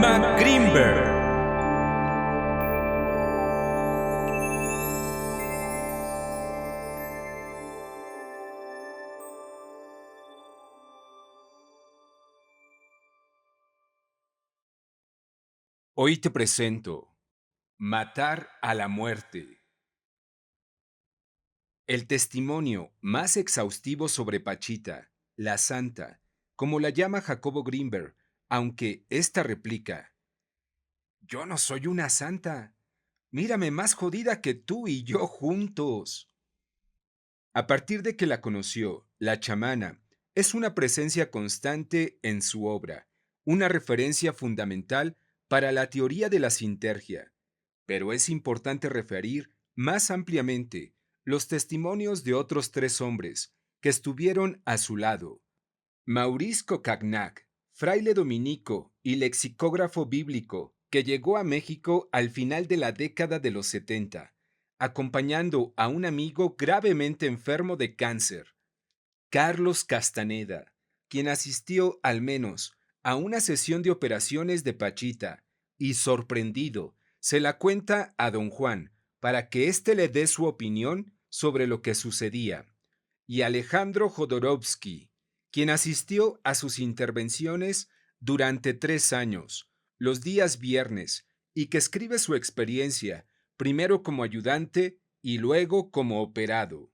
MacGrimber. Hoy te presento Matar a la muerte. El testimonio más exhaustivo sobre Pachita, la santa, como la llama Jacobo Grimberg, aunque esta replica: Yo no soy una santa. Mírame más jodida que tú y yo juntos. A partir de que la conoció, la chamana es una presencia constante en su obra, una referencia fundamental para la teoría de la sintergia. Pero es importante referir más ampliamente los testimonios de otros tres hombres que estuvieron a su lado. Maurice Cocagnac, fraile dominico y lexicógrafo bíblico que llegó a México al final de la década de los 70, acompañando a un amigo gravemente enfermo de cáncer. Carlos Castaneda, quien asistió al menos a una sesión de operaciones de Pachita y, sorprendido, se la cuenta a don Juan para que éste le dé su opinión sobre lo que sucedía. Y Alejandro Jodorowsky, quien asistió a sus intervenciones durante 3 años, los días viernes, y que escribe su experiencia, primero como ayudante y luego como operado.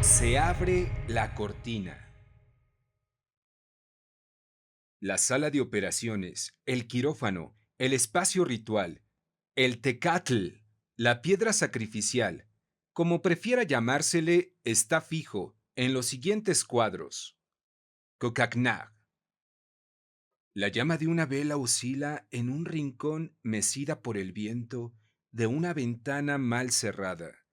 Se abre la cortina. La sala de operaciones, el quirófano, el espacio ritual, el tecatl, la piedra sacrificial, como prefiera llamársele, está fijo en los siguientes cuadros. Cocagnac. La llama de una vela oscila en un rincón mecida por el viento de una ventana mal cerrada.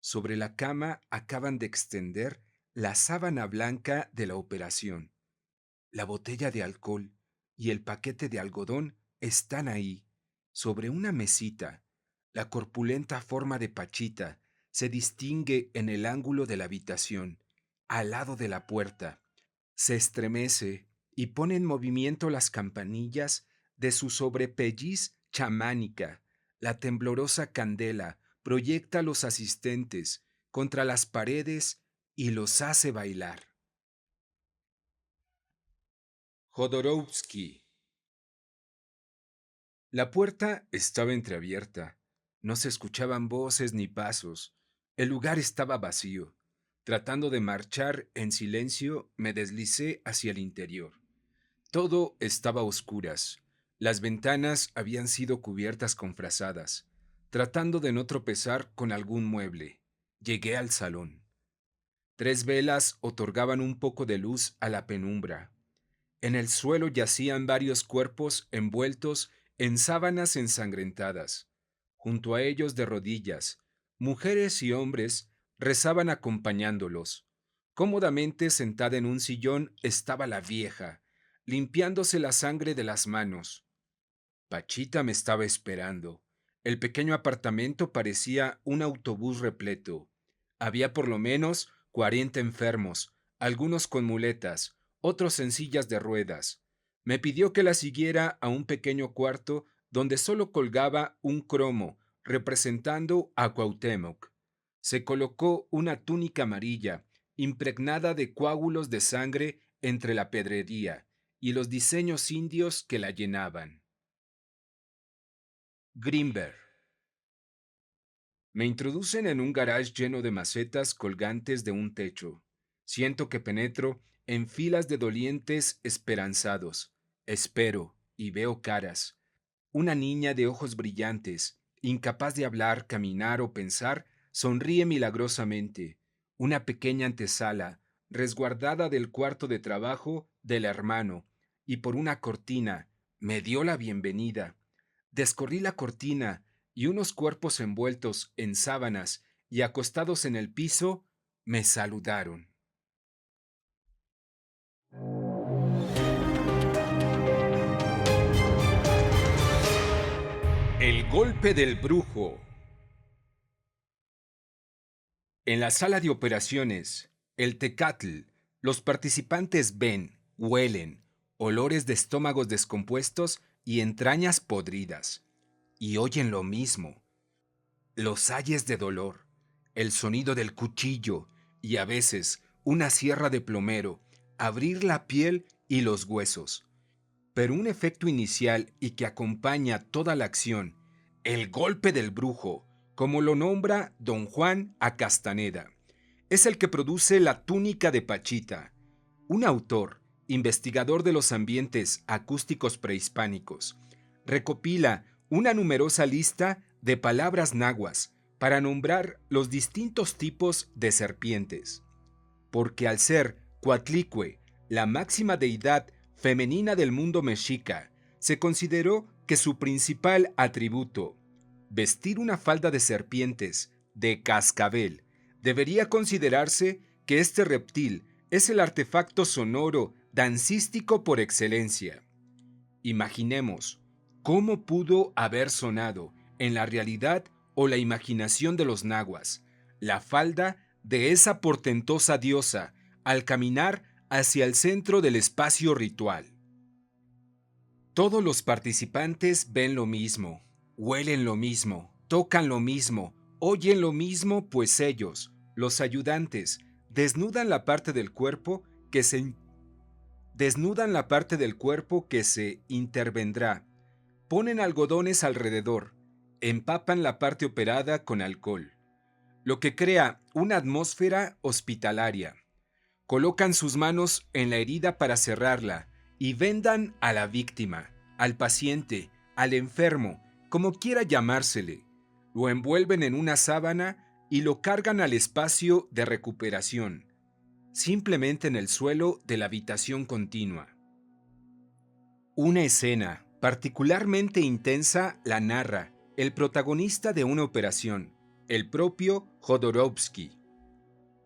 Sobre la cama acaban de extender la sábana blanca de la operación. La botella de alcohol y el paquete de algodón están ahí, sobre una mesita. La corpulenta forma de Pachita se distingue en el ángulo de la habitación, al lado de la puerta. Se estremece y pone en movimiento las campanillas de su sobrepelliz chamánica. La temblorosa candela proyecta a los asistentes contra las paredes y los hace bailar. Jodorowsky. La puerta estaba entreabierta. No se escuchaban voces ni pasos. El lugar estaba vacío. Tratando de marchar en silencio, me deslicé hacia el interior. Todo estaba a oscuras. Las ventanas habían sido cubiertas con frazadas. Tratando de no tropezar con algún mueble, llegué al salón. 3 velas otorgaban un poco de luz a la penumbra. En el suelo yacían varios cuerpos envueltos en sábanas ensangrentadas. Junto a ellos, de rodillas, mujeres y hombres rezaban acompañándolos. Cómodamente sentada en un sillón estaba la vieja, limpiándose la sangre de las manos. Pachita me estaba esperando. El pequeño apartamento parecía un autobús repleto. Había por lo menos 40 enfermos, algunos con muletas, otros en sillas de ruedas. Me pidió que la siguiera a un pequeño cuarto donde solo colgaba un cromo representando a Cuauhtémoc. Se colocó una túnica amarilla, impregnada de coágulos de sangre entre la pedrería y los diseños indios que la llenaban. Grimberg. Me introducen en un garage lleno de macetas colgantes de un techo. Siento que penetro en filas de dolientes esperanzados. Espero y veo caras. Una niña de ojos brillantes, incapaz de hablar, caminar o pensar, sonríe milagrosamente. Una pequeña antesala, resguardada del cuarto de trabajo del hermano, y por una cortina, me dio la bienvenida. Descorrí la cortina y unos cuerpos envueltos en sábanas y acostados en el piso me saludaron. El golpe del brujo. En la sala de operaciones, El Tecatl. Los participantes ven, huelen, olores de estómagos descompuestos y entrañas podridas. Y oyen lo mismo. Los ayes de dolor, el sonido del cuchillo y a veces una sierra de plomero, abrir la piel y los huesos. Pero un efecto inicial y que acompaña toda la acción, el golpe del brujo, como lo nombra don Juan a Castaneda, es el que produce la túnica de Pachita, un autor, investigador de los ambientes acústicos prehispánicos. Recopila una numerosa lista de palabras nahuas para nombrar los distintos tipos de serpientes. Porque al ser Coatlicue la máxima deidad femenina del mundo mexica, se consideró que su principal atributo, vestir una falda de serpientes de cascabel, debería considerarse que este reptil es el artefacto sonoro dancístico por excelencia. Imaginemos cómo pudo haber sonado en la realidad o la imaginación de los nahuas la falda de esa portentosa diosa al caminar hacia el centro del espacio ritual. Todos los participantes ven lo mismo, huelen lo mismo, tocan lo mismo, oyen lo mismo, pues ellos, los ayudantes, desnudan la parte del cuerpo que se intervendrá, ponen algodones alrededor, empapan la parte operada con alcohol, lo que crea una atmósfera hospitalaria. Colocan sus manos en la herida para cerrarla y vendan a la víctima, al paciente, al enfermo, como quiera llamársele. Lo envuelven en una sábana y lo cargan al espacio de recuperación, simplemente en el suelo de la habitación continua. Una escena particularmente intensa la narra el protagonista de una operación, el propio Jodorowsky.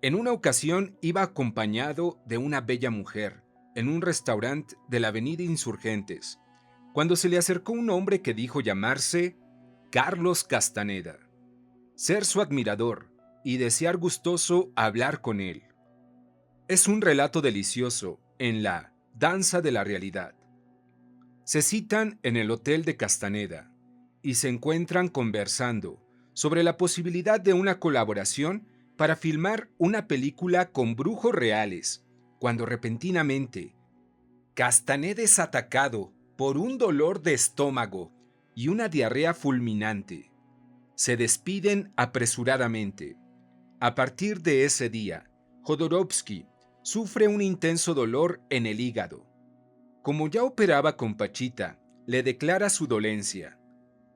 En una ocasión iba acompañado de una bella mujer en un restaurante de la avenida Insurgentes, cuando se le acercó un hombre que dijo llamarse Carlos Castaneda, ser su admirador y desear gustoso hablar con él. Es un relato delicioso en la Danza de la Realidad. Se citan en el hotel de Castaneda y se encuentran conversando sobre la posibilidad de una colaboración para filmar una película con brujos reales, cuando repentinamente Castaneda es atacado por un dolor de estómago y una diarrea fulminante. Se despiden apresuradamente. A partir de ese día, Jodorowsky sufre un intenso dolor en el hígado. Como ya operaba con Pachita, le declara su dolencia.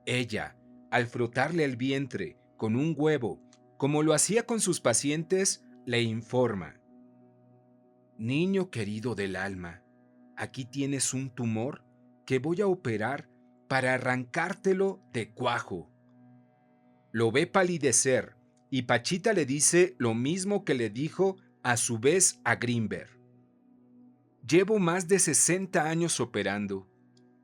Ella, al frotarle el vientre con un huevo, como lo hacía con sus pacientes, le informa: niño querido del alma, aquí tienes un tumor que voy a operar para arrancártelo de cuajo. Lo ve palidecer y Pachita le dice lo mismo que le dijo a su vez a Greenberg. Llevo más de 60 años operando.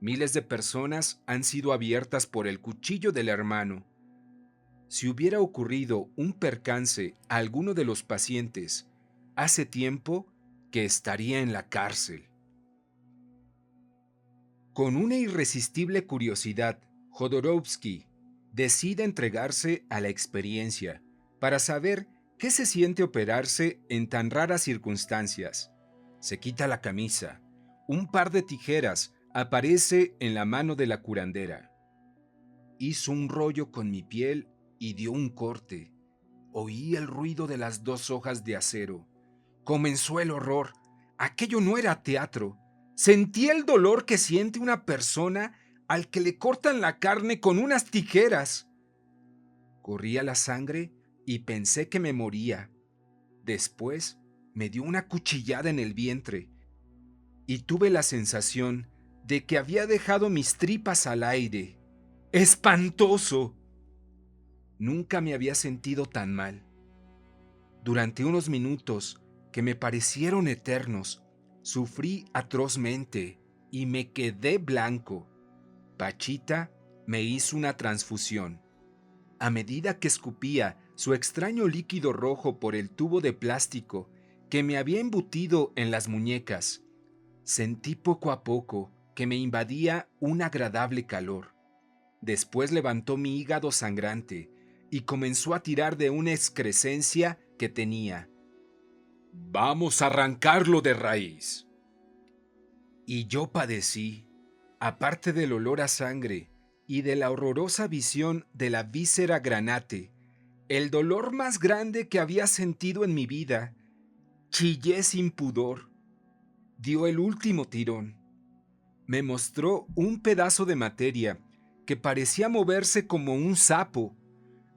Miles de personas han sido abiertas por el cuchillo del hermano. Si hubiera ocurrido un percance a alguno de los pacientes, hace tiempo que estaría en la cárcel. Con una irresistible curiosidad, Jodorowsky decide entregarse a la experiencia para saber qué se siente operarse en tan raras circunstancias. Se quita la camisa. Un par de tijeras aparece en la mano de la curandera. Hizo un rollo con mi piel y dio un corte. Oí el ruido de las 2 hojas de acero. Comenzó el horror. Aquello no era teatro. Sentí el dolor que siente una persona al que le cortan la carne con unas tijeras. Corría la sangre y pensé que me moría. Después me dio una cuchillada en el vientre y tuve la sensación de que había dejado mis tripas al aire. ¡Espantoso! Nunca me había sentido tan mal. Durante unos minutos que me parecieron eternos, sufrí atrozmente y me quedé blanco. Pachita me hizo una transfusión. A medida que escupía su extraño líquido rojo por el tubo de plástico que me había embutido en las muñecas, sentí poco a poco que me invadía un agradable calor. Después levantó mi hígado sangrante y comenzó a tirar de una excrescencia que tenía. «Vamos a arrancarlo de raíz». Y yo padecí, aparte del olor a sangre y de la horrorosa visión de la víscera granate, el dolor más grande que había sentido en mi vida. Chillé sin pudor. Dio el último tirón. Me mostró un pedazo de materia que parecía moverse como un sapo.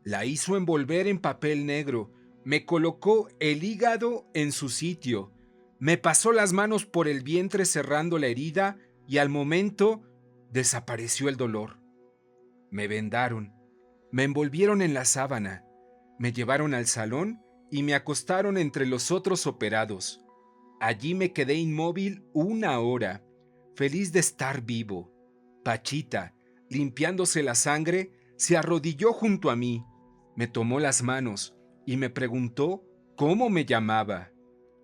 La hizo envolver en papel negro, me colocó el hígado en su sitio, me pasó las manos por el vientre cerrando la herida y al momento desapareció el dolor. Me vendaron, me envolvieron en la sábana, me llevaron al salón y me acostaron entre los otros operados. Allí me quedé inmóvil 1 hora, feliz de estar vivo. Pachita, limpiándose la sangre, se arrodilló junto a mí, me tomó las manos y me preguntó cómo me llamaba.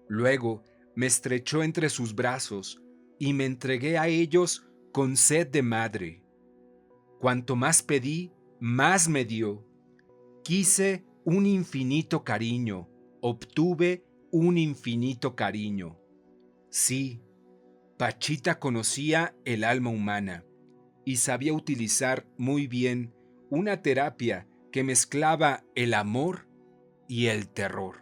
Luego me estrechó entre sus brazos y me entregué a ellos con sed de madre. Cuanto más pedí, más me dio. Quise un infinito cariño, obtuve un infinito cariño. Sí, Pachita conocía el alma humana y sabía utilizar muy bien una terapia que mezclaba el amor y el terror.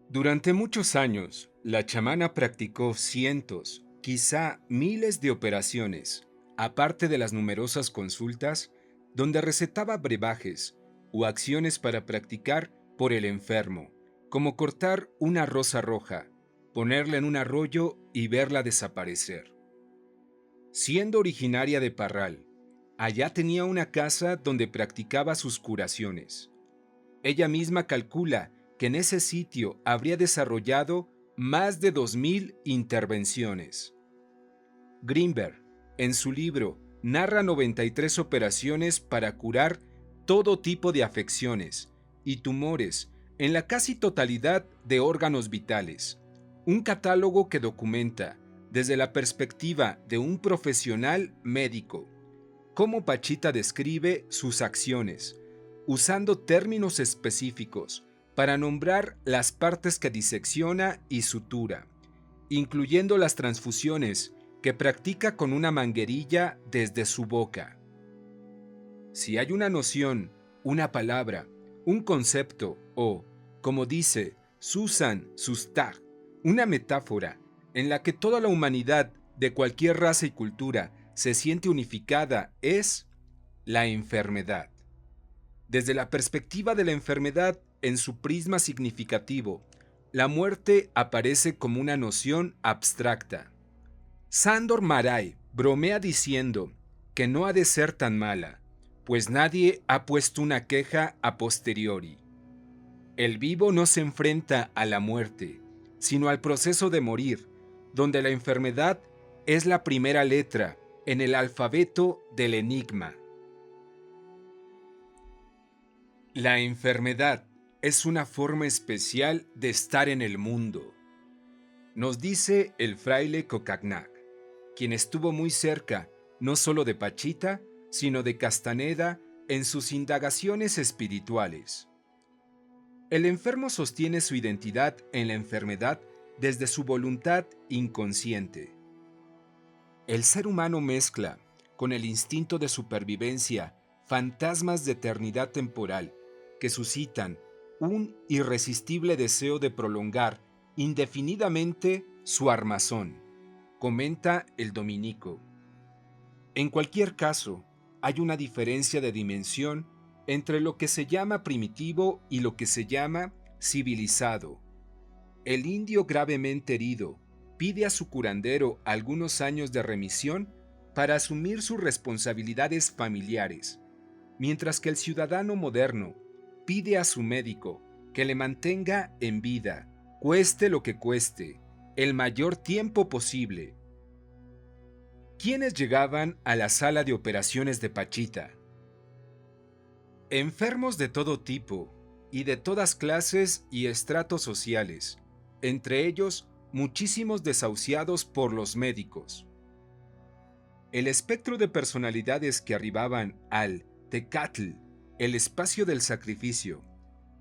Durante muchos años, la chamana practicó cientos, quizá miles de operaciones, aparte de las numerosas consultas donde recetaba brebajes o acciones para practicar por el enfermo, como cortar una rosa roja, ponerla en un arroyo y verla desaparecer. Siendo originaria de Parral, allá tenía una casa donde practicaba sus curaciones. Ella misma calcula que en ese sitio habría desarrollado más de 2000 intervenciones. Greenberg, en su libro, narra 93 operaciones para curar todo tipo de afecciones y tumores en la casi totalidad de órganos vitales, un catálogo que documenta, desde la perspectiva de un profesional médico, cómo Pachita describe sus acciones, usando términos específicos para nombrar las partes que disecciona y sutura, incluyendo las transfusiones que practica con una manguerilla desde su boca. Si hay una noción, una palabra, un concepto o, como dice Susan Sontag, una metáfora en la que toda la humanidad de cualquier raza y cultura se siente unificada, es la enfermedad. Desde la perspectiva de la enfermedad en su prisma significativo, la muerte aparece como una noción abstracta. Sándor Márai bromea diciendo que no ha de ser tan mala, pues nadie ha puesto una queja a posteriori. El vivo no se enfrenta a la muerte, sino al proceso de morir, donde la enfermedad es la primera letra en el alfabeto del enigma. La enfermedad es una forma especial de estar en el mundo, nos dice el fraile Cocagnac, quien estuvo muy cerca no solo de Pachita, sino de Castaneda en sus indagaciones espirituales. El enfermo sostiene su identidad en la enfermedad desde su voluntad inconsciente. El ser humano mezcla, con el instinto de supervivencia, fantasmas de eternidad temporal que suscitan un irresistible deseo de prolongar indefinidamente su armazón, comenta el dominico. En cualquier caso, hay una diferencia de dimensión entre lo que se llama primitivo y lo que se llama civilizado. El indio gravemente herido pide a su curandero algunos años de remisión para asumir sus responsabilidades familiares, mientras que el ciudadano moderno pide a su médico que le mantenga en vida, cueste lo que cueste, el mayor tiempo posible. ¿Quiénes llegaban a la sala de operaciones de Pachita? Enfermos de todo tipo, y de todas clases y estratos sociales, entre ellos muchísimos desahuciados por los médicos. El espectro de personalidades que arribaban al Tecatl, el espacio del sacrificio,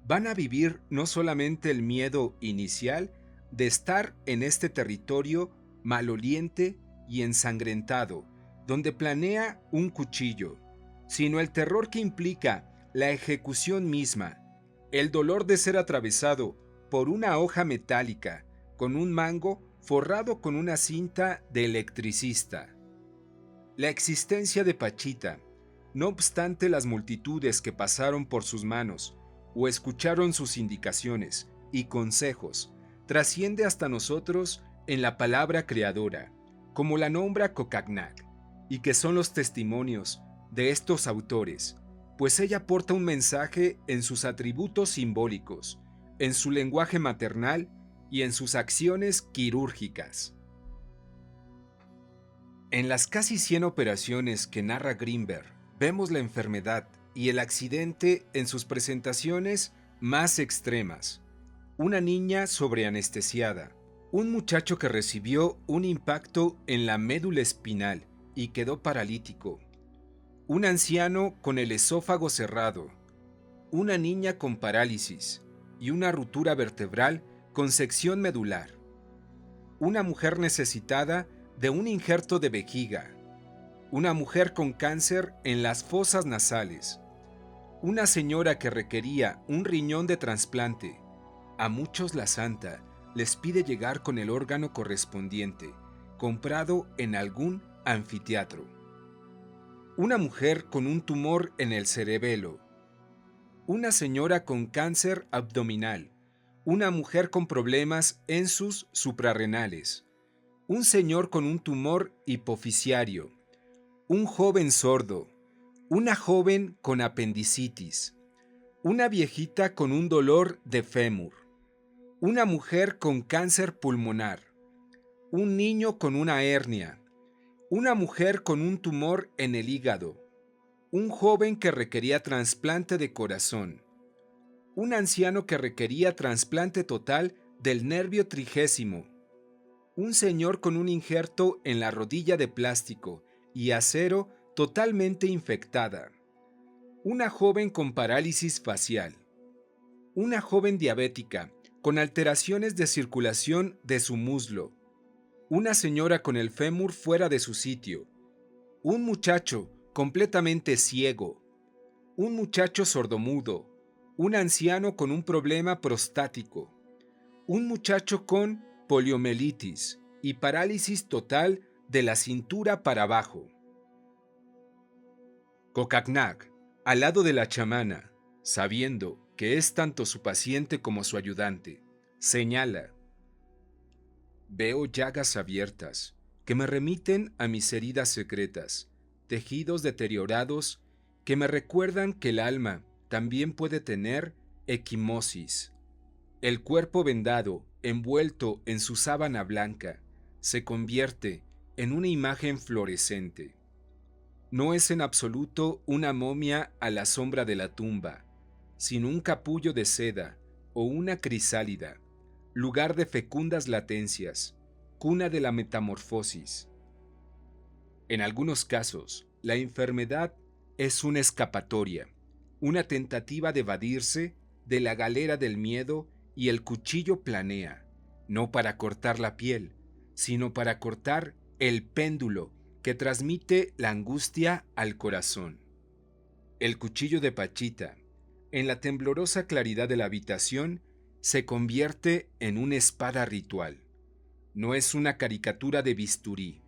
van a vivir no solamente el miedo inicial de estar en este territorio maloliente y ensangrentado, donde planea un cuchillo, sino el terror que implica la ejecución misma, el dolor de ser atravesado por una hoja metálica con un mango forrado con una cinta de electricista. La existencia de Pachita, no obstante las multitudes que pasaron por sus manos o escucharon sus indicaciones y consejos, trasciende hasta nosotros en la palabra creadora, como la nombra Cocagnac, y que son los testimonios de estos autores, pues ella porta un mensaje en sus atributos simbólicos, en su lenguaje maternal y en sus acciones quirúrgicas. En las casi 100 operaciones que narra Greenberg, vemos la enfermedad y el accidente en sus presentaciones más extremas. Una niña sobreanestesiada, un muchacho que recibió un impacto en la médula espinal y quedó paralítico, un anciano con el esófago cerrado, una niña con parálisis y una ruptura vertebral con sección medular, una mujer necesitada de un injerto de vejiga, una mujer con cáncer en las fosas nasales, una señora que requería un riñón de trasplante. A muchos la santa les pide llegar con el órgano correspondiente, comprado en algún anfiteatro. Una mujer con un tumor en el cerebelo, una señora con cáncer abdominal, una mujer con problemas en sus suprarrenales, un señor con un tumor hipofisiario, un joven sordo, una joven con apendicitis, una viejita con un dolor de fémur, una mujer con cáncer pulmonar, un niño con una hernia, una mujer con un tumor en el hígado, un joven que requería trasplante de corazón, un anciano que requería trasplante total del nervio trigésimo, un señor con un injerto en la rodilla de plástico y acero totalmente infectada, una joven con parálisis facial, una joven diabética con alteraciones de circulación de su muslo, una señora con el fémur fuera de su sitio, un muchacho completamente ciego, un muchacho sordomudo, un anciano con un problema prostático, un muchacho con poliomielitis y parálisis total de la cintura para abajo. Cocagnac, al lado de la chamana, sabiendo que es tanto su paciente como su ayudante, señala: veo llagas abiertas que me remiten a mis heridas secretas, tejidos deteriorados que me recuerdan que el alma también puede tener equimosis. El cuerpo vendado, envuelto en su sábana blanca, se convierte en una imagen fluorescente. No es en absoluto una momia a la sombra de la tumba, sino un capullo de seda o una crisálida, lugar de fecundas latencias, cuna de la metamorfosis. En algunos casos, la enfermedad es una escapatoria, una tentativa de evadirse de la galera del miedo, y el cuchillo planea, no para cortar la piel, sino para cortar el péndulo que transmite la angustia al corazón. El cuchillo de Pachita, en la temblorosa claridad de la habitación, se convierte en una espada ritual. No es una caricatura de bisturí.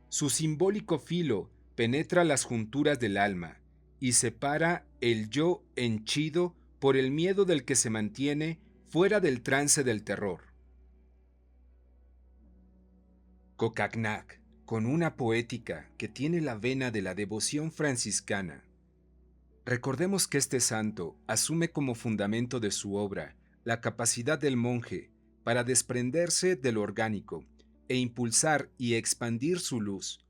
Su simbólico filo penetra las junturas del alma y separa el yo henchido por el miedo del que se mantiene fuera del trance del terror. Cocagnac, con una poética que tiene la vena de la devoción franciscana. Recordemos que este santo asume como fundamento de su obra la capacidad del monje para desprenderse de lo orgánico e impulsar y expandir su luz.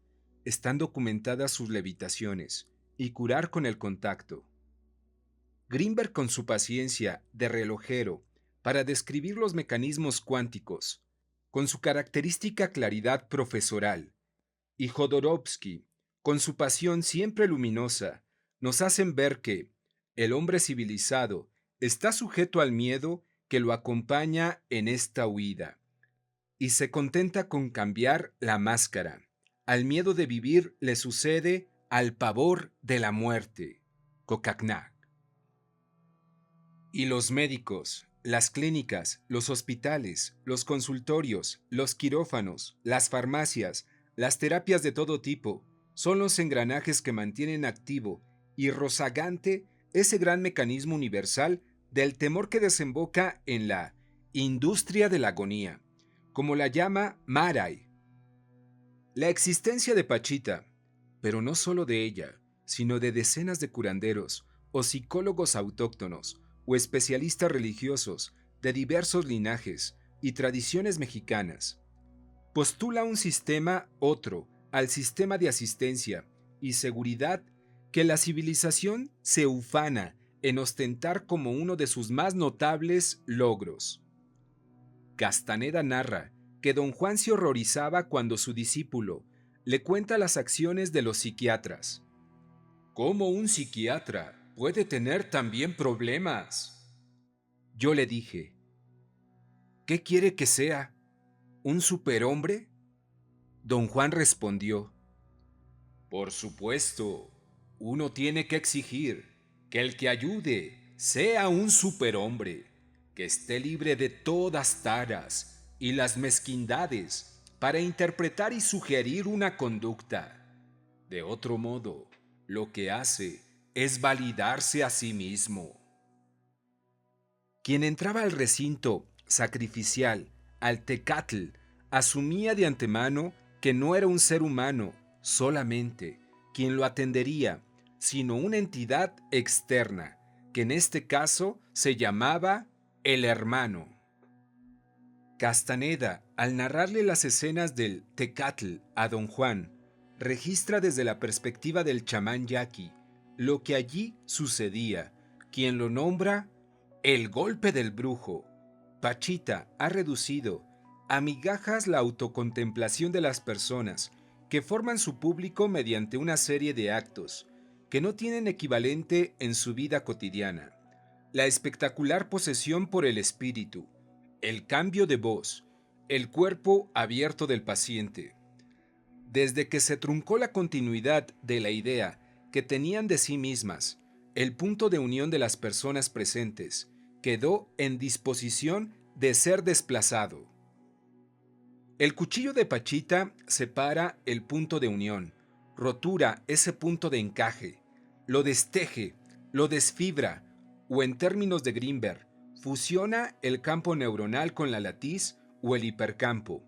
Están documentadas sus levitaciones y curar con el contacto. Greenberg, con su paciencia de relojero para describir los mecanismos cuánticos, con su característica claridad profesoral, y Jodorowsky, con su pasión siempre luminosa, nos hacen ver que el hombre civilizado está sujeto al miedo que lo acompaña en esta huida, y se contenta con cambiar la máscara. Al miedo de vivir le sucede al pavor de la muerte. Cocagnac. Y los médicos, las clínicas, los hospitales, los consultorios, los quirófanos, las farmacias, las terapias de todo tipo, son los engranajes que mantienen activo y rozagante ese gran mecanismo universal del temor que desemboca en la industria de la agonía, como la llama Maray. La existencia de Pachita, pero no solo de ella, sino de decenas de curanderos o psicólogos autóctonos o especialistas religiosos de diversos linajes y tradiciones mexicanas, postula un sistema otro al sistema de asistencia y seguridad que la civilización se ufana en ostentar como uno de sus más notables logros. Castaneda narra que don Juan se horrorizaba cuando su discípulo le cuenta las acciones de los psiquiatras. ¿Cómo un psiquiatra puede tener también problemas? Yo le dije, ¿qué quiere que sea? ¿Un superhombre? Don Juan respondió, por supuesto, uno tiene que exigir que el que ayude sea un superhombre, que esté libre de todas taras y las mezquindades para interpretar y sugerir una conducta. De otro modo, lo que hace es validarse a sí mismo. Quien entraba al recinto sacrificial, al Tecatl, asumía de antemano que no era un ser humano solamente quien lo atendería, sino una entidad externa, que en este caso se llamaba el hermano. Castaneda, al narrarle las escenas del Tecatl a don Juan, registra desde la perspectiva del chamán yaqui lo que allí sucedía, quien lo nombra el golpe del brujo. Pachita ha reducido a migajas la autocontemplación de las personas que forman su público mediante una serie de actos que no tienen equivalente en su vida cotidiana. La espectacular posesión por el espíritu, el cambio de voz, el cuerpo abierto del paciente. Desde que se truncó la continuidad de la idea que tenían de sí mismas, el punto de unión de las personas presentes quedó en disposición de ser desplazado. El cuchillo de Pachita separa el punto de unión, rotura ese punto de encaje, lo desteje, lo desfibra, o en términos de Greenberg, fusiona el campo neuronal con la latiz o el hipercampo,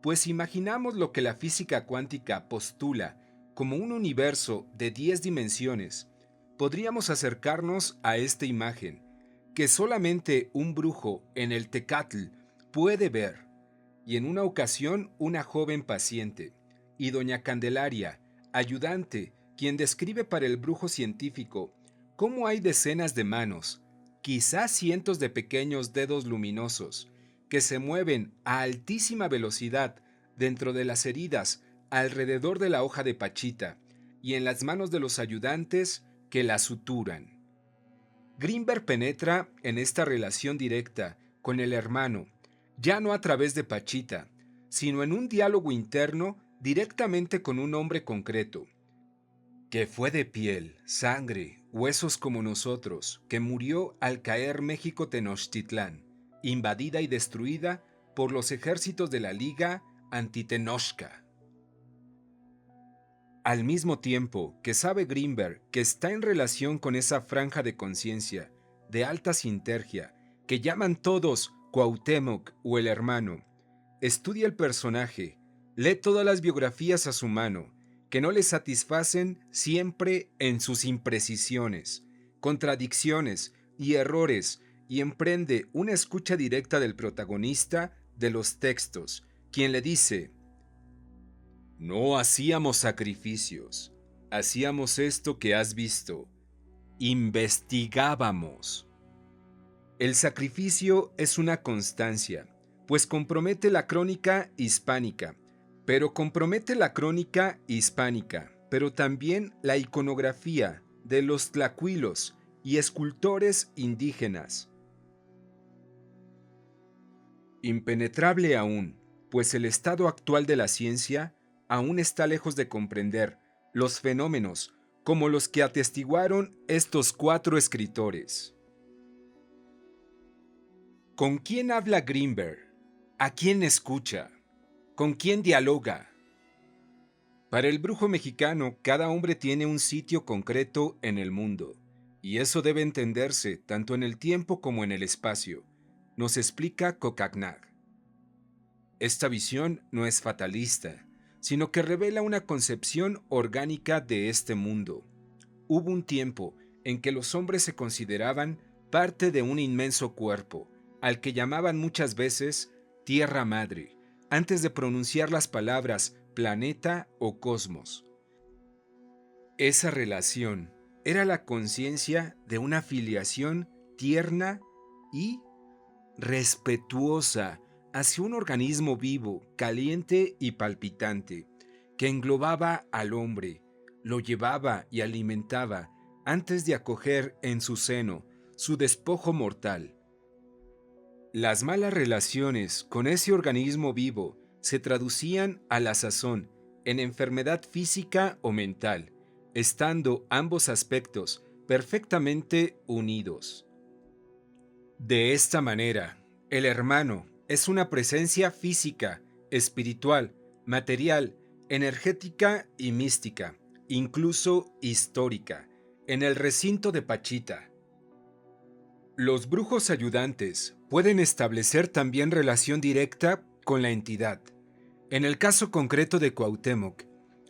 pues imaginamos lo que la física cuántica postula como un universo de 10 dimensiones, podríamos acercarnos a esta imagen, que solamente un brujo en el Tecatl puede ver, y en una ocasión una joven paciente, y doña Candelaria, ayudante, quien describe para el brujo científico cómo hay decenas de manos, quizás cientos de pequeños dedos luminosos, que se mueven a altísima velocidad dentro de las heridas alrededor de la hoja de Pachita y en las manos de los ayudantes que la suturan. Greenberg penetra en esta relación directa con el hermano, ya no a través de Pachita, sino en un diálogo interno directamente con un hombre concreto, que fue de piel, sangre, huesos como nosotros, que murió al caer México Tenochtitlán, invadida y destruida por los ejércitos de la Liga Antitenochca. Al mismo tiempo que sabe Greenberg que está en relación con esa franja de conciencia, de alta sintergia, que llaman todos Cuauhtémoc o el hermano, estudia el personaje, lee todas las biografías a su mano, que no le satisfacen siempre en sus imprecisiones, contradicciones y errores, y emprende una escucha directa del protagonista de los textos, quien le dice: no hacíamos sacrificios, hacíamos esto que has visto. investigábamos. El sacrificio es una constancia, pues compromete la crónica hispánica, pero también la iconografía de los tlacuilos y escultores indígenas. Impenetrable aún, pues el estado actual de la ciencia aún está lejos de comprender los fenómenos como los que atestiguaron estos 4 escritores. ¿Con quién habla Grinberg? ¿A quién escucha? ¿Con quién dialoga? Para el brujo mexicano, cada hombre tiene un sitio concreto en el mundo, y eso debe entenderse tanto en el tiempo como en el espacio, nos explica Cocagnac. Esta visión no es fatalista, sino que revela una concepción orgánica de este mundo. Hubo un tiempo en que los hombres se consideraban parte de un inmenso cuerpo, al que llamaban muchas veces Tierra Madre, antes de pronunciar las palabras planeta o cosmos. Esa relación era la conciencia de una filiación tierna y respetuosa hacia un organismo vivo, caliente y palpitante, que englobaba al hombre, lo llevaba y alimentaba antes de acoger en su seno su despojo mortal. Las malas relaciones con ese organismo vivo se traducían a la sazón en enfermedad física o mental, estando ambos aspectos perfectamente unidos. De esta manera, el hermano es una presencia física, espiritual, material, energética y mística, incluso histórica, en el recinto de Pachita. Los brujos ayudantes pueden establecer también relación directa con la entidad. En el caso concreto de Cuauhtémoc,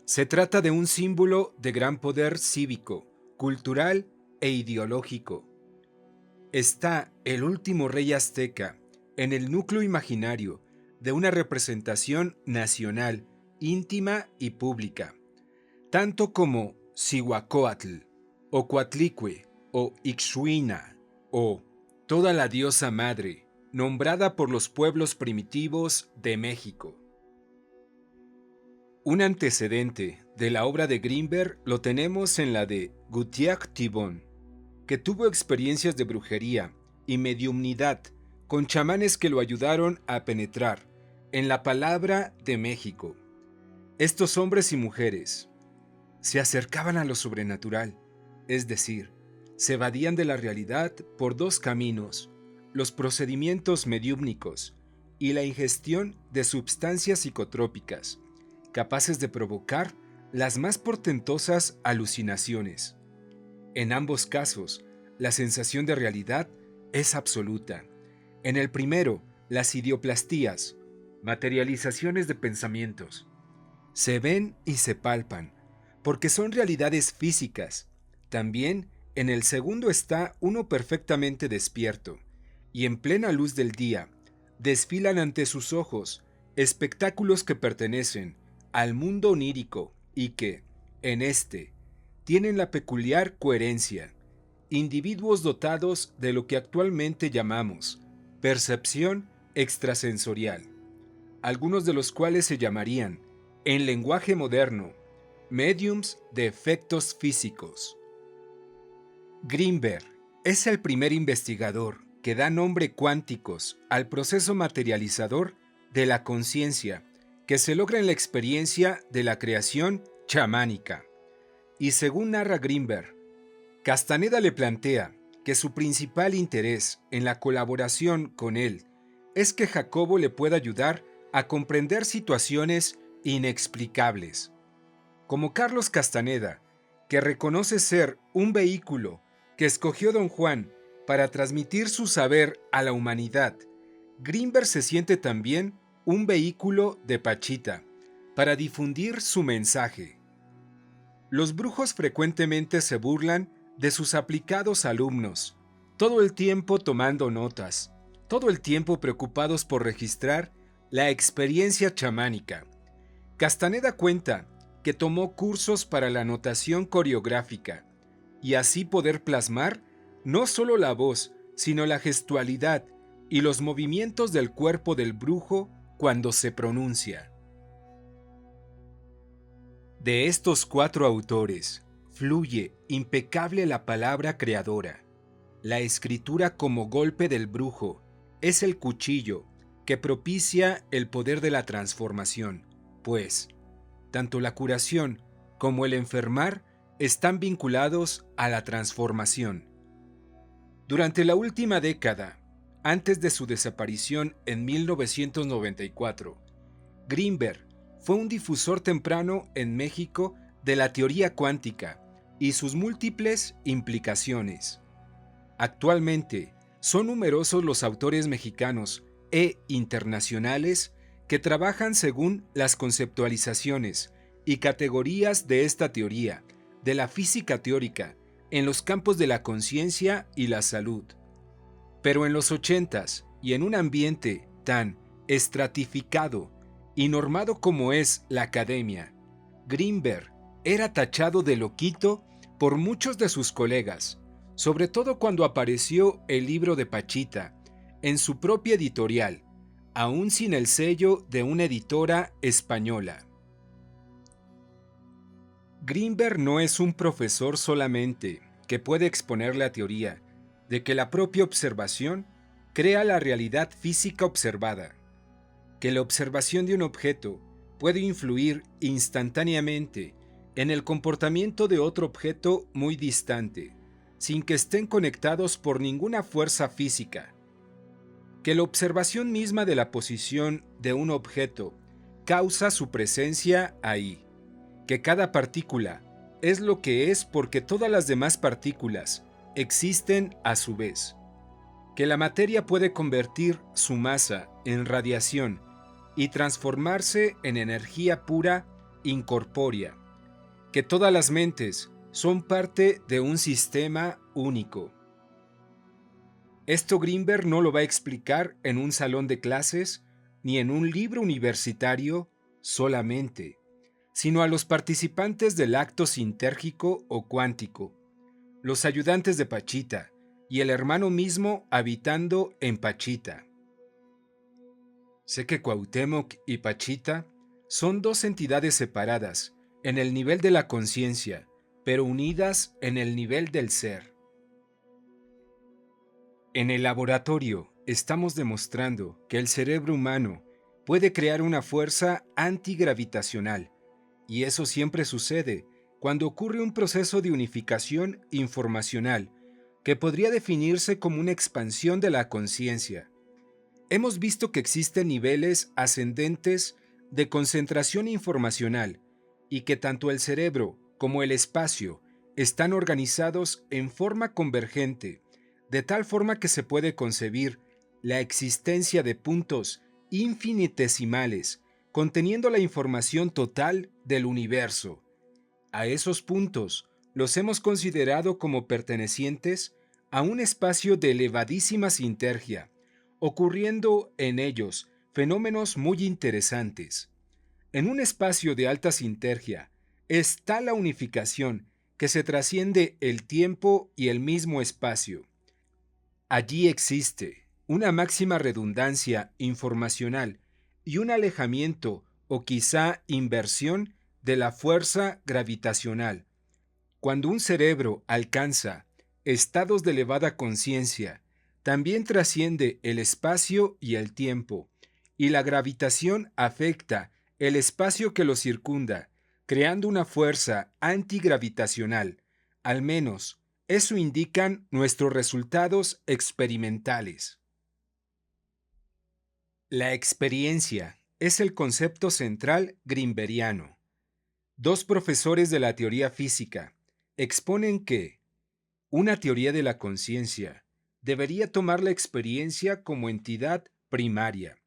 se trata de un símbolo de gran poder cívico, cultural e ideológico. Está el último rey azteca en el núcleo imaginario de una representación nacional, íntima y pública, tanto como Cihuacóatl, o Coatlicue, o Ixuina, o toda la diosa madre, nombrada por los pueblos primitivos de México. Un antecedente de la obra de Grinberg lo tenemos en la de Gutiérrez-Thibon, que tuvo experiencias de brujería y mediumnidad con chamanes que lo ayudaron a penetrar en la palabra de México. Estos hombres y mujeres se acercaban a lo sobrenatural, es decir, se evadían de la realidad por 2 caminos: los procedimientos mediúmnicos y la ingestión de sustancias psicotrópicas, capaces de provocar las más portentosas alucinaciones. En ambos casos, la sensación de realidad es absoluta. En el primero, las idioplastías, materializaciones de pensamientos, se ven y se palpan, porque son realidades físicas. También en el segundo está uno perfectamente despierto, y en plena luz del día, desfilan ante sus ojos espectáculos que pertenecen al mundo onírico y que, en este, tienen la peculiar coherencia: individuos dotados de lo que actualmente llamamos percepción extrasensorial, algunos de los cuales se llamarían, en lenguaje moderno, médiums de efectos físicos. Grinberg es el primer investigador que da nombre cuánticos al proceso materializador de la conciencia que se logra en la experiencia de la creación chamánica. Y según narra Grinberg, Castaneda le plantea que su principal interés en la colaboración con él es que Jacobo le pueda ayudar a comprender situaciones inexplicables. Como Carlos Castaneda, que reconoce ser un vehículo que escogió don Juan para transmitir su saber a la humanidad, Grinberg se siente también un vehículo de Pachita para difundir su mensaje. Los brujos frecuentemente se burlan de sus aplicados alumnos, todo el tiempo tomando notas, todo el tiempo preocupados por registrar la experiencia chamánica. Castaneda cuenta que tomó cursos para la notación coreográfica, y así poder plasmar no solo la voz, sino la gestualidad y los movimientos del cuerpo del brujo cuando se pronuncia. De estos 4 autores, fluye impecable la palabra creadora. La escritura como golpe del brujo es el cuchillo que propicia el poder de la transformación, pues tanto la curación como el enfermar están vinculados a la transformación. Durante la última década, antes de su desaparición en 1994, Greenberg fue un difusor temprano en México de la teoría cuántica y sus múltiples implicaciones. Actualmente, son numerosos los autores mexicanos e internacionales que trabajan según las conceptualizaciones y categorías de esta teoría, de la física teórica, en los campos de la conciencia y la salud. Pero en los 80s, y en un ambiente tan estratificado y normado como es la academia, Greenberg era tachado de loquito por muchos de sus colegas, sobre todo cuando apareció el libro de Pachita en su propia editorial, aún sin el sello de una editora española. Greenberg no es un profesor solamente que puede exponer la teoría de que la propia observación crea la realidad física observada, que la observación de un objeto puede influir instantáneamente en el comportamiento de otro objeto muy distante, sin que estén conectados por ninguna fuerza física, que la observación misma de la posición de un objeto causa su presencia ahí, que cada partícula es lo que es porque todas las demás partículas existen a su vez, que la materia puede convertir su masa en radiación y transformarse en energía pura incorpórea, que todas las mentes son parte de un sistema único. Esto Greenberg no lo va a explicar en un salón de clases ni en un libro universitario solamente, sino a los participantes del acto sintérgico o cuántico, los ayudantes de Pachita y el hermano mismo habitando en Pachita. Sé que Cuauhtémoc y Pachita son 2 entidades separadas en el nivel de la conciencia, pero unidas en el nivel del ser. En el laboratorio estamos demostrando que el cerebro humano puede crear una fuerza antigravitacional, y eso siempre sucede cuando ocurre un proceso de unificación informacional que podría definirse como una expansión de la conciencia. Hemos visto que existen niveles ascendentes de concentración informacional y que tanto el cerebro como el espacio están organizados en forma convergente, de tal forma que se puede concebir la existencia de puntos infinitesimales conteniendo la información total del universo. A esos puntos los hemos considerado como pertenecientes a un espacio de elevadísima sintergia, ocurriendo en ellos fenómenos muy interesantes. En un espacio de alta sintergia está la unificación que se trasciende el tiempo y el mismo espacio. Allí existe una máxima redundancia informacional y un alejamiento o quizá inversión de la fuerza gravitacional. Cuando un cerebro alcanza estados de elevada conciencia, también trasciende el espacio y el tiempo, y la gravitación afecta el espacio que lo circunda, creando una fuerza antigravitacional. Al menos, eso indican nuestros resultados experimentales. La experiencia es el concepto central greenberiano. 2 profesores de la teoría física exponen que una teoría de la conciencia debería tomar la experiencia como entidad primaria.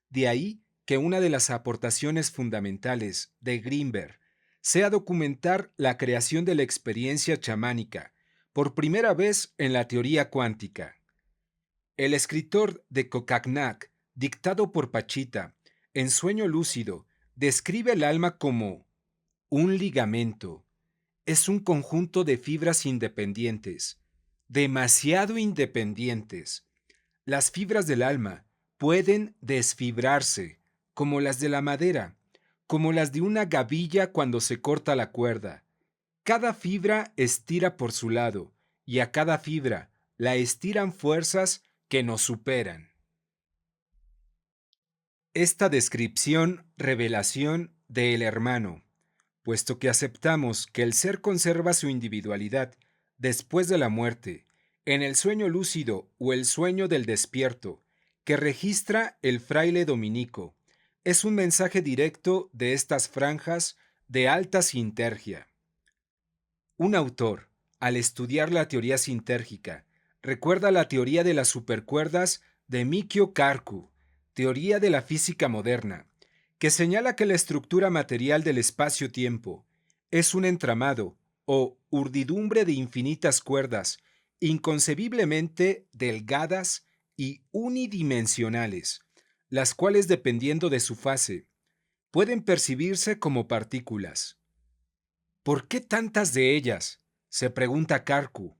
De ahí que una de las aportaciones fundamentales de Greenberg sea documentar la creación de la experiencia chamánica, por primera vez en la teoría cuántica. El escritor de Cocagnac, dictado por Pachita, en Sueño lúcido, describe el alma como un ligamento, Es un conjunto de fibras independientes, demasiado independientes. Las fibras del alma pueden desfibrarse, como las de la madera, como las de una gavilla cuando se corta la cuerda. Cada fibra estira por su lado, y a cada fibra la estiran fuerzas que nos superan. Esta descripción, revelación del hermano, puesto que aceptamos que el ser conserva su individualidad después de la muerte, en el sueño lúcido o el sueño del despierto, que registra el fraile dominico, es un mensaje directo de estas franjas de alta sintergia. Un autor, al estudiar la teoría sintérgica, recuerda la teoría de las supercuerdas de Mikio Kaku, teoría de la física moderna, que señala que la estructura material del espacio-tiempo es un entramado o urdidumbre de infinitas cuerdas inconcebiblemente delgadas y unidimensionales, las cuales, dependiendo de su fase, pueden percibirse como partículas. ¿Por qué tantas de ellas?, se pregunta Karku.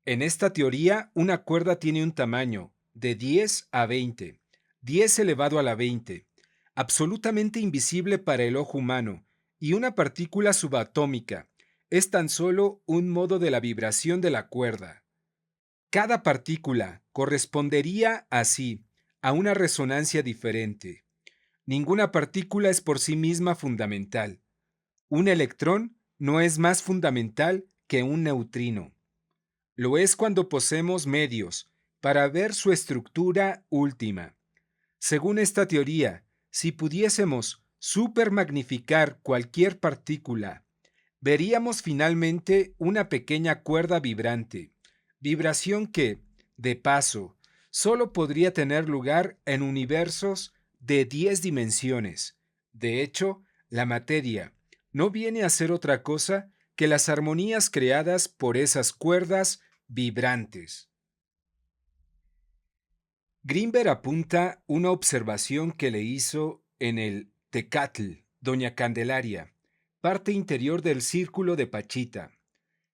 En esta teoría, una cuerda tiene un tamaño de 10 a 20, 10 elevado a la 20, absolutamente invisible para el ojo humano, y una partícula subatómica es tan solo un modo de la vibración de la cuerda. Cada partícula correspondería así a una resonancia diferente. Ninguna partícula es por sí misma fundamental. Un electrón no es más fundamental que un neutrino. Lo es cuando poseemos medios para ver su estructura última. Según esta teoría, si pudiésemos supermagnificar cualquier partícula, veríamos finalmente una pequeña cuerda vibrante, vibración que, de paso, solo podría tener lugar en universos de 10 dimensiones. De hecho, la materia no viene a ser otra cosa que las armonías creadas por esas cuerdas vibrantes. Grinberg apunta una observación que le hizo en el Tecatl, Doña Candelaria, parte interior del círculo de Pachita,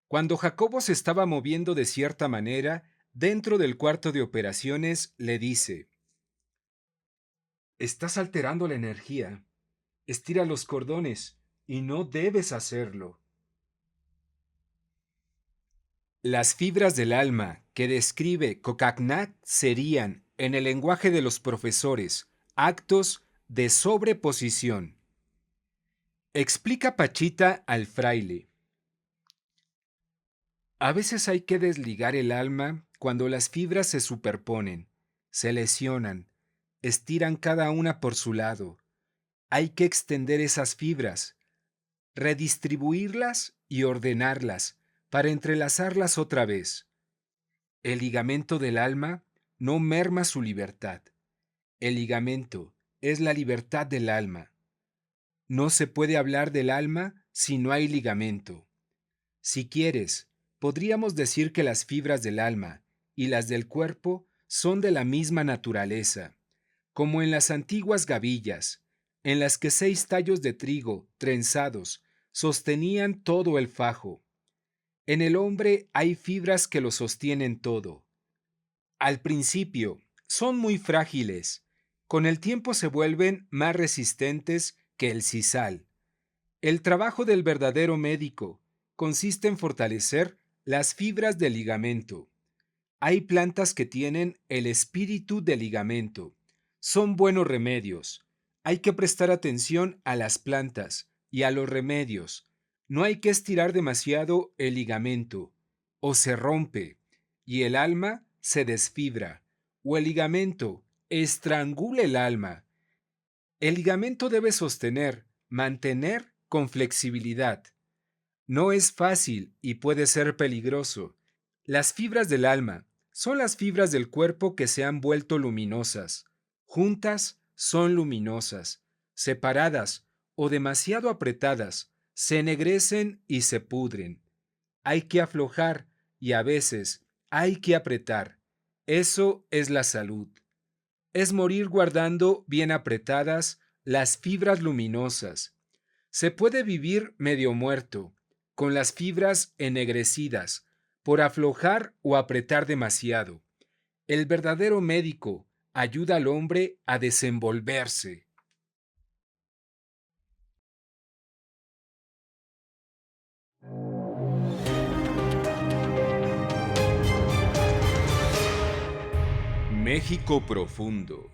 cuando Jacobo se estaba moviendo de cierta manera dentro del cuarto de operaciones, le dice: estás alterando la energía, estira los cordones y no debes hacerlo. Las fibras del alma que describe Cocagnac serían, en el lenguaje de los profesores, actos de sobreposición. Explica Pachita al fraile. A veces hay que desligar el alma cuando las fibras se superponen, se lesionan, estiran cada una por su lado. Hay que extender esas fibras, redistribuirlas y ordenarlas para entrelazarlas otra vez. El ligamento del alma no merma su libertad. El ligamento es la libertad del alma. No se puede hablar del alma si no hay ligamento. Si quieres, podríamos decir que las fibras del alma y las del cuerpo son de la misma naturaleza, como en las antiguas gavillas, en las que 6 tallos de trigo trenzados sostenían todo el fajo. En el hombre hay fibras que lo sostienen todo. Al principio son muy frágiles, con el tiempo se vuelven más resistentes que el sisal. El trabajo del verdadero médico consiste en fortalecer las fibras del ligamento. Hay plantas que tienen el espíritu del ligamento. Son buenos remedios. Hay que prestar atención a las plantas y a los remedios. No hay que estirar demasiado el ligamento, o se rompe, y el alma se desfibra, o el ligamento estrangula el alma. El ligamento debe sostener, mantener con flexibilidad. No es fácil y puede ser peligroso. Las fibras del alma son las fibras del cuerpo que se han vuelto luminosas. Juntas son luminosas. Separadas o demasiado apretadas, se ennegrecen y se pudren. Hay que aflojar y a veces hay que apretar. Eso es la salud. Es morir guardando bien apretadas las fibras luminosas. Se puede vivir medio muerto, con las fibras ennegrecidas, por aflojar o apretar demasiado. El verdadero médico ayuda al hombre a desenvolverse. México profundo.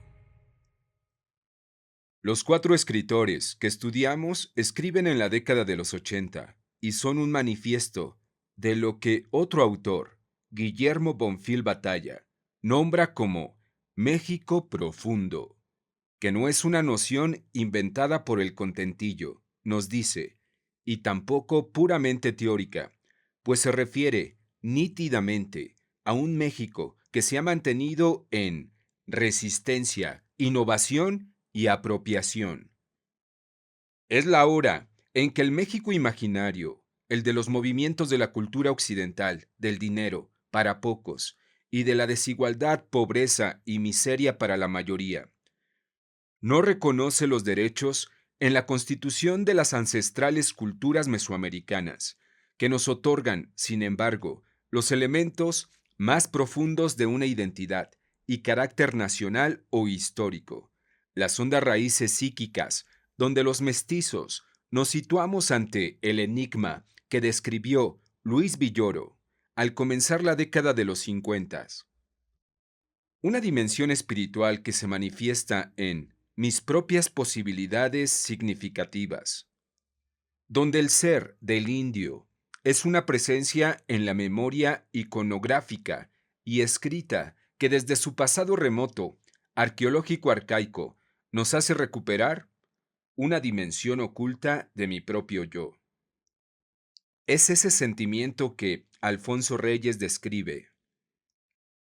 Los cuatro escritores que estudiamos escriben en la década de los 80 y son un manifiesto de lo que otro autor, Guillermo Bonfil Batalla, nombra como México profundo, que no es una noción inventada por el contentillo, nos dice, y tampoco puramente teórica, pues se refiere nítidamente a un México que se ha mantenido en resistencia, innovación y apropiación. Es la hora en que el México imaginario, el de los movimientos de la cultura occidental, del dinero para pocos y de la desigualdad, pobreza y miseria para la mayoría, no reconoce los derechos en la constitución de las ancestrales culturas mesoamericanas, que nos otorgan, sin embargo, los elementos más profundos de una identidad y carácter nacional o histórico, las hondas raíces psíquicas, donde los mestizos nos situamos ante el enigma que describió Luis Villoro al comenzar la década de los 50. Una dimensión espiritual que se manifiesta en mis propias posibilidades significativas, donde el ser del indio es una presencia en la memoria iconográfica y escrita que desde su pasado remoto, arqueológico arcaico, nos hace recuperar una dimensión oculta de mi propio yo. Es ese sentimiento que Alfonso Reyes describe.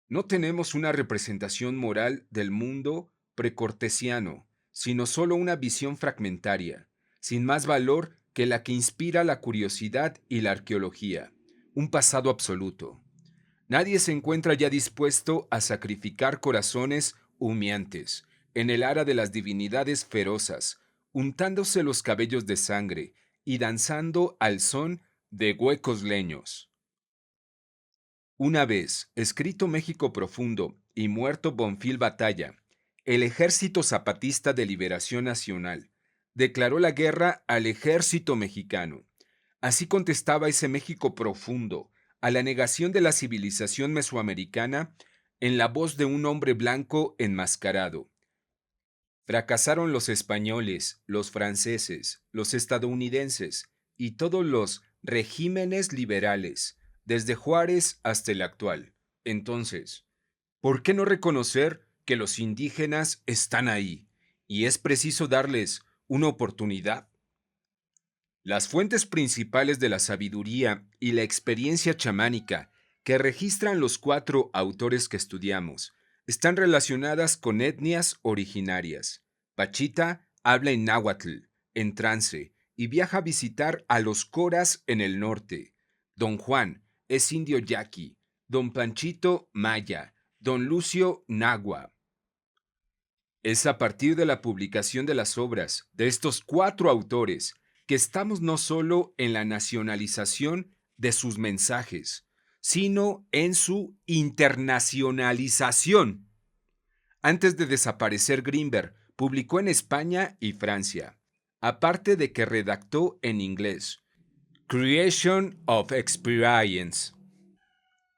No tenemos una representación moral del mundo precortesiano, sino solo una visión fragmentaria, sin más valor que la que inspira la curiosidad y la arqueología, un pasado absoluto. Nadie se encuentra ya dispuesto a sacrificar corazones humeantes en el ara de las divinidades ferozas, untándose los cabellos de sangre y danzando al son de huecos leños. Una vez, escrito México profundo y muerto Bonfil Batalla, el Ejército Zapatista de Liberación Nacional declaró la guerra al ejército mexicano. Así contestaba ese México profundo a la negación de la civilización mesoamericana en la voz de un hombre blanco enmascarado. Fracasaron los españoles, los franceses, los estadounidenses y todos los regímenes liberales, desde Juárez hasta el actual. Entonces, ¿por qué no reconocer que los indígenas están ahí y es preciso darles una oportunidad? Las fuentes principales de la sabiduría y la experiencia chamánica que registran los cuatro autores que estudiamos están relacionadas con etnias originarias. Pachita habla en náhuatl, en trance, y viaja a visitar a los coras en el norte. Don Juan es indio yaqui, don Panchito maya, don Lucio nahua. Es a partir de la publicación de las obras de estos cuatro autores que estamos no solo en la nacionalización de sus mensajes, sino en su internacionalización. Antes de desaparecer Grinberg, publicó en España y Francia, aparte de que redactó en inglés Creation of Experience.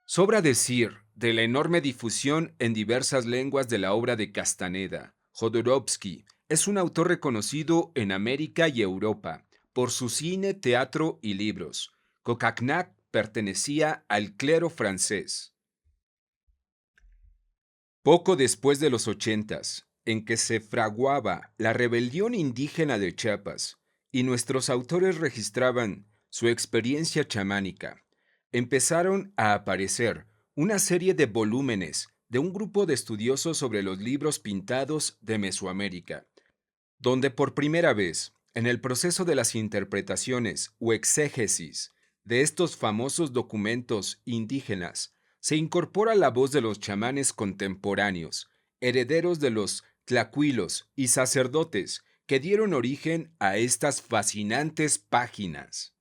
Sobra decir de la enorme difusión en diversas lenguas de la obra de Castaneda. Jodorowsky es un autor reconocido en América y Europa por su cine, teatro y libros. Cocaignac pertenecía al clero francés. Poco después de los 80, en que se fraguaba la rebelión indígena de Chiapas y nuestros autores registraban su experiencia chamánica, empezaron a aparecer una serie de volúmenes de un grupo de estudiosos sobre los libros pintados de Mesoamérica, donde por primera vez, en el proceso de las interpretaciones o exégesis de estos famosos documentos indígenas, se incorpora la voz de los chamanes contemporáneos, herederos de los tlacuilos y sacerdotes que dieron origen a estas fascinantes páginas.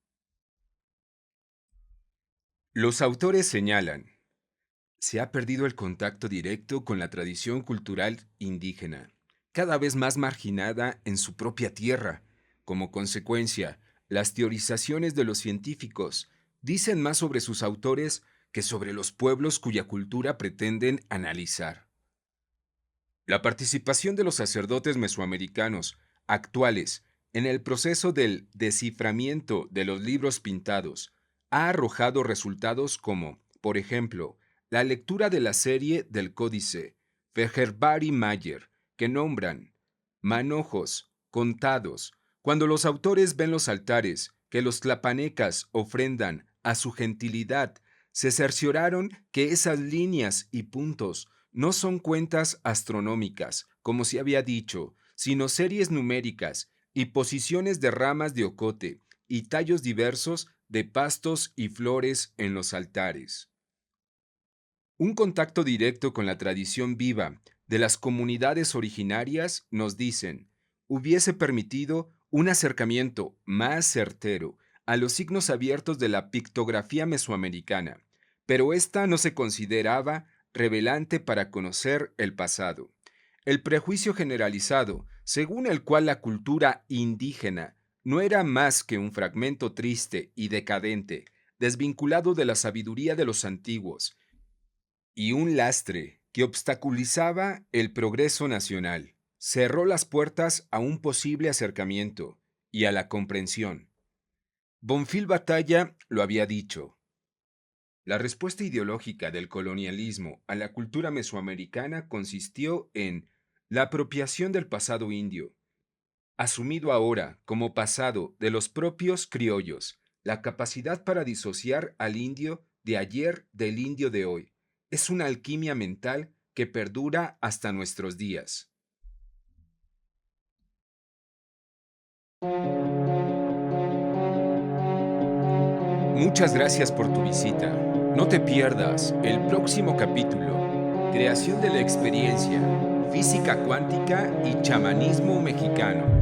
Los autores señalan, se ha perdido el contacto directo con la tradición cultural indígena, cada vez más marginada en su propia tierra. Como consecuencia, las teorizaciones de los científicos dicen más sobre sus autores que sobre los pueblos cuya cultura pretenden analizar. La participación de los sacerdotes mesoamericanos actuales en el proceso del desciframiento de los libros pintados ha arrojado resultados como, por ejemplo, la lectura de la serie del Códice Feherbari Mayer, que nombran manojos, contados, cuando los autores ven los altares que los tlapanecas ofrendan a su gentilidad, se cercioraron que esas líneas y puntos no son cuentas astronómicas, como se había dicho, sino series numéricas y posiciones de ramas de ocote y tallos diversos de pastos y flores en los altares. Un contacto directo con la tradición viva de las comunidades originarias, nos dicen, hubiese permitido un acercamiento más certero a los signos abiertos de la pictografía mesoamericana, pero esta no se consideraba revelante para conocer el pasado. El prejuicio generalizado, según el cual la cultura indígena no era más que un fragmento triste y decadente, desvinculado de la sabiduría de los antiguos, y un lastre que obstaculizaba el progreso nacional, cerró las puertas a un posible acercamiento y a la comprensión. Bonfil Batalla lo había dicho. La respuesta ideológica del colonialismo a la cultura mesoamericana consistió en la apropiación del pasado indio, asumido ahora como pasado de los propios criollos, la capacidad para disociar al indio de ayer del indio de hoy. Es una alquimia mental que perdura hasta nuestros días. Muchas gracias por tu visita. No te pierdas el próximo capítulo, Creación de la experiencia, física cuántica y chamanismo mexicano.